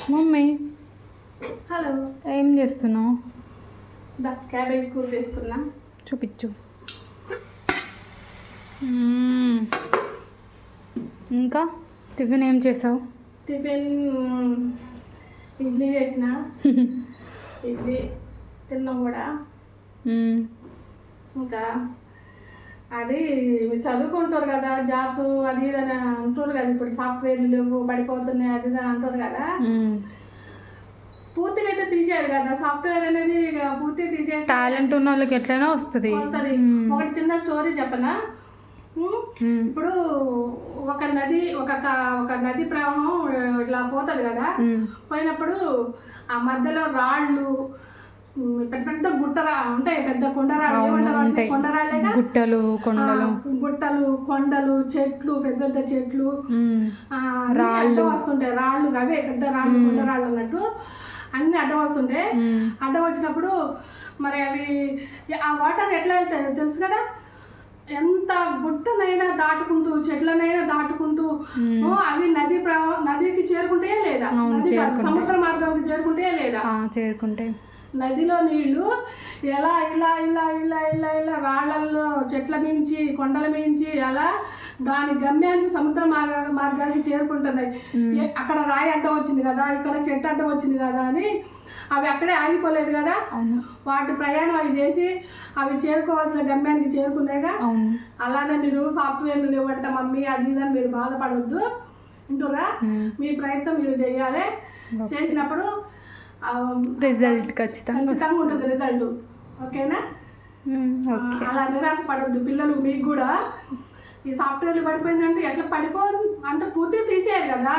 Mummy hello, ఏం చేస్తున్నావు? Cabbage కూర చేస్తున్నా. చూపించు. ఇంకా టిఫిన్ ఏం చేసావు? టిఫిన్ ఇడ్లీ చేసిన. ఇడ్లీ తిన్నాం కూడా. ఇంకా అది చదువుకుంటారు కదా, జాబ్స్ అది ఇది అని అంటారు కదా. ఇప్పుడు సాఫ్ట్వేర్లు లేవు, పడిపోతున్నాయి, అది ఇది అని అంటారు కదా. పూర్తిగా అయితే తీసేయాలి కదా, సాఫ్ట్వేర్ అనేది పూర్తిగా తీసేసి. టాలెంట్ ఉన్న వాళ్ళకి ఎట్లయినా వస్తుంది. ఒకటి చిన్న స్టోరీ చెప్పనా? ఇప్పుడు ఒక నది ప్రవాహం ఇట్లా పోతుంది కదా. పోయినప్పుడు ఆ మధ్యలో రాళ్ళు, పెద్ద పెద్ద గుట్టరా ఉంటాయి, పెద్ద కొండరాళ్ళు, ఏమంటారు కొండరాళ్ళేగా, గుట్టలు, కొండలు, చెట్లు, పెద్ద పెద్ద చెట్లు, రాళ్ళు వస్తుంటాయి. రాళ్ళు అవే పెద్ద రాళ్ళు, కొండరాళ్ళు అన్నట్టు అన్ని అడ్డం వస్తుంటాయి. అడ్డం వచ్చినప్పుడు మరి అవి ఆ వాటర్ ఎట్లా వెళ్తాయి తెలుసు కదా. ఎంత గుట్టనైనా దాటుకుంటూ, చెట్లనైనా దాటుకుంటూ అవి నదికి చేరుకుంటే లేదా, సముద్ర మార్గానికి చేరుకుంటే లేదా, చేరుకుంటే నదిలో నీళ్లు ఎలా ఇలా ఇలా ఇలా ఇలా ఇలా రాళ్ళల్లో, చెట్ల మించి, కొండల మించి అలా దాని గమ్యానికి సముద్ర మార్గానికి చేరుకుంటున్నాయి. అక్కడ రాయి అడ్డం వచ్చింది కదా, ఇక్కడ చెట్టు అడ్డం వచ్చింది కదా అని అవి అక్కడే ఆగిపోలేదు కదా. వాటి ప్రయాణం అవి చేసి అవి చేరుకోవాల్సిన గమ్యానికి చేరుకునేగా. అలానే మీరు సాఫ్ట్వేర్లు లేవంట మమ్మీ అది ఇదని మీరు బాధపడవద్దు, వింటురా. మీ ప్రయత్నం మీరు చేయాలి. చేసినప్పుడు రిజల్ట్ ఖచ్చితంగా ఉంటుంది. రిజల్ట్ ఓకేనా? అలా నిరాశపడద్దు పిల్లలు. మీకు కూడా ఈ సాఫ్ట్వేర్లు పడిపోయిందంటే ఎట్లా పడిపోదు అంటే పూర్తిగా తీసేయాలి కదా.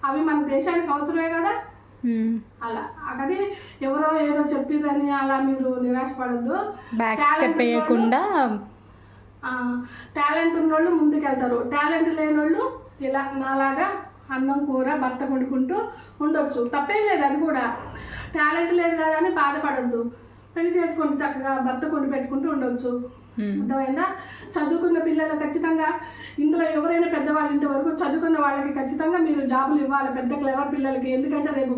అవి మన దేశానికి అవసరమే కదా. అలా అక్కడ ఎవరో ఏదో చెప్పిందని అలా మీరు నిరాశపడద్దు. టాలెంట్ ఉన్నోళ్ళు ముందుకు వెళ్తారు, టాలెంట్ లేని వాళ్ళు ఇలా నాలాగా అన్నం కూర భర్త వండుకుంటూ ఉండొచ్చు, తప్పేం లేదు. అది కూడా టాలెంట్ లేదు కదా అని బాధపడద్దు. పెళ్లి చేసుకుంటూ చక్కగా భర్త కొండి పెట్టుకుంటూ ఉండొచ్చు. అర్థమైందా? చదువుకున్న పిల్లలు ఖచ్చితంగా ఇందులో ఎవరైనా పెద్దవాళ్ళ ఇంటి వరకు చదువుకున్న వాళ్ళకి ఖచ్చితంగా మీరు జాబులు ఇవ్వాలి, పెద్ద క్లెవర్ పిల్లలకి. ఎందుకంటే రేపు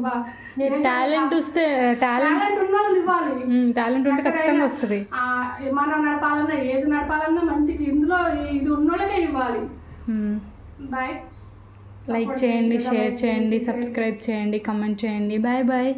టాలెంట్ వస్తే, టాలెంట్ ఉన్న వాళ్ళని ఇవ్వాలి. టాలెంట్ ఉంటే ఖచ్చితంగా వస్తుంది. మనం నడపాలన్నా, ఏది నడపాలన్నా మంచికి ఇందులో ఇది ఉన్నోళ్ళకే ఇవ్వాలి. బాయ్. లైక్ చేయండి, షేర్ చేయండి, సబ్స్క్రైబ్ చేయండి, కమెంట్ చేయండి. Bye bye.